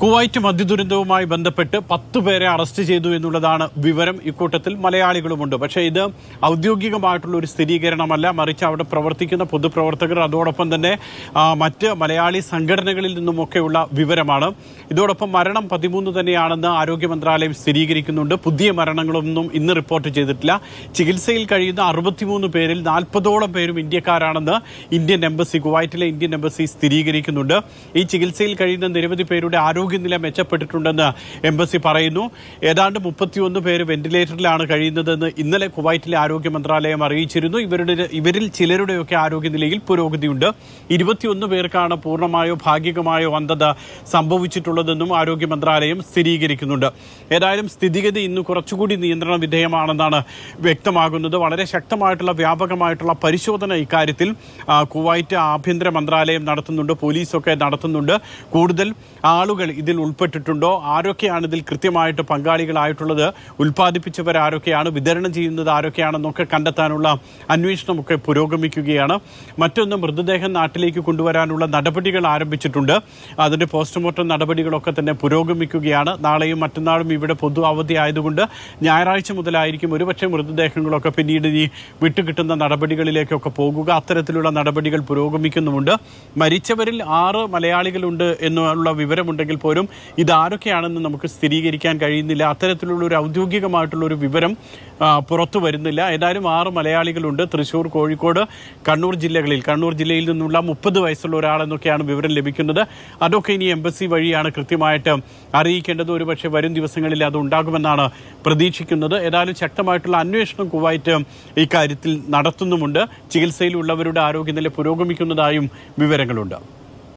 Kuwait മദ്യദുരന്തവുമായി ബന്ധപ്പെട്ട് 10 പേരെ arrest ചെയ്തു എന്നുള്ളതാണ് വിവരം. ഇക്കൂട്ടത്തിൽ മലയാളികളുമുണ്ട്. പക്ഷേ ഇത് ഔദ്യോഗികമായിട്ടുള്ള ഒരു സ്ഥിരീകരണമല്ല, മറിച്ച് അവിടെ പ്രവർത്തിക്കുന്ന പൊതുപ്രവർത്തകർ അതോടൊപ്പം തന്നെ മറ്റ് മലയാളി സംഘടനകളിൽ നിന്നുമൊക്കെയുള്ള വിവരമാണ്. ഇതോടൊപ്പം മരണം 13 തന്നെയാണെന്ന് ആരോഗ്യ മന്ത്രാലയം സ്ഥിരീകരിക്കുന്നുണ്ട്. പുതിയ മരണങ്ങളൊന്നും ഇന്ന് റിപ്പോർട്ട് ചെയ്തിട്ടില്ല. ചികിത്സയിൽ കഴിയുന്ന 63 പേരിൽ 40ഓളം പേരും ഇന്ത്യക്കാരാണെന്ന് കുവൈറ്റിലെ ഇന്ത്യൻ എംബസി സ്ഥിരീകരിക്കുന്നുണ്ട്. ഈ ചികിത്സയിൽ കഴിയുന്ന നിരവധി പേരുടെ ആരോഗ്യനില മെച്ചപ്പെട്ടിട്ടുണ്ടെന്ന് എംബസി പറയുന്നു. ഏതാണ്ട് 31 പേര് വെന്റിലേറ്ററിലാണ് കഴിയുന്നതെന്ന് ഇന്നലെ കുവൈറ്റിലെ ആരോഗ്യ മന്ത്രാലയം അറിയിച്ചിരുന്നു. ഇവരിൽ ചിലരുടെയൊക്കെ ആരോഗ്യനിലയിൽ പുരോഗതിയുണ്ട്. 21 പേർക്കാണ് പൂർണ്ണമായോ ഭാഗികമായോ അന്ധത സംഭവിച്ചിട്ടുള്ളതെന്നും ആരോഗ്യ മന്ത്രാലയം സ്ഥിരീകരിക്കുന്നുണ്ട്. ഏതായാലും സ്ഥിതിഗതി ഇന്ന് കുറച്ചുകൂടി നിയന്ത്രണ വിധേയമാണെന്നാണ് വ്യക്തമാകുന്നത്. വളരെ ശക്തമായിട്ടുള്ള വ്യാപകമായിട്ടുള്ള പരിശോധന ഇക്കാര്യത്തിൽ കുവൈറ്റ് ആഭ്യന്തര മന്ത്രാലയം നടത്തുന്നുണ്ട്, പോലീസൊക്കെ നടത്തുന്നുണ്ട്. കൂടുതൽ ആളുകൾ ഇതിൽ ഉൾപ്പെട്ടിട്ടുണ്ടോ, ആരൊക്കെയാണ് ഇതിൽ കൃത്യമായിട്ട് പങ്കാളികളായിട്ടുള്ളത്, ഉൽപ്പാദിപ്പിച്ചവർ ആരൊക്കെയാണ്, വിതരണം ചെയ്യുന്നത് ആരൊക്കെയാണെന്നൊക്കെ കണ്ടെത്താനുള്ള അന്വേഷണമൊക്കെ പുരോഗമിക്കുകയാണ്. മറ്റൊന്ന്, മൃതദേഹം നാട്ടിലേക്ക് കൊണ്ടുവരാനുള്ള നടപടികൾ ആരംഭിച്ചിട്ടുണ്ട്. അതിന്റെ പോസ്റ്റ്മോർട്ടം നടപടികളൊക്കെ തന്നെ പുരോഗമിക്കുകയാണ്. നാളെയും മറ്റന്നാളും ഇവിടെ പൊതു അവധി ആയതുകൊണ്ട് ഞായറാഴ്ച മുതലായിരിക്കും ഒരുപക്ഷെ മൃതദേഹങ്ങളൊക്കെ പിന്നീട് ഈ വിട്ടുകിട്ടുന്ന നടപടികളിലേക്കൊക്കെ പോകുക. അത്തരത്തിലുള്ള നടപടികൾ പുരോഗമിക്കുന്നുമുണ്ട്. മരിച്ചവരിൽ 6 മലയാളികളുണ്ട് എന്നുള്ള വിവരമുണ്ടെങ്കിൽ പോലും ഇതാരൊക്കെയാണെന്ന് നമുക്ക് സ്ഥിരീകരിക്കാൻ കഴിയുന്നില്ല. അത്തരത്തിലുള്ള ഒരു ഔദ്യോഗികമായിട്ടുള്ള ഒരു വിവരം പുറത്തു വരുന്നില്ല. ഏതായാലും 6 മലയാളികളുണ്ട്. തൃശ്ശൂർ, കോഴിക്കോട്, കണ്ണൂർ ജില്ലയിൽ നിന്നുള്ള 30 വയസ്സുള്ള ഒരാളെന്നൊക്കെയാണ് വിവരം ലഭിക്കുന്നത്. അതൊക്കെ ഇനി എംബസി വഴിയാണ് കൃത്യമായിട്ട് അറിയിക്കേണ്ടത്. ഒരുപക്ഷെ വരും ദിവസങ്ങളിൽ അത് ഉണ്ടാകുമെന്നാണ് പ്രതീക്ഷിക്കുന്നത്. ഏതായാലും ശക്തമായിട്ടുള്ള അന്വേഷണം കുവൈറ്റ് ഇക്കാര്യത്തിൽ നടത്തുന്നുമുണ്ട്. ചികിത്സയിലുള്ളവരുടെ ആരോഗ്യനില പുരോഗമിക്കുന്നതായും വിവരങ്ങളുണ്ട്.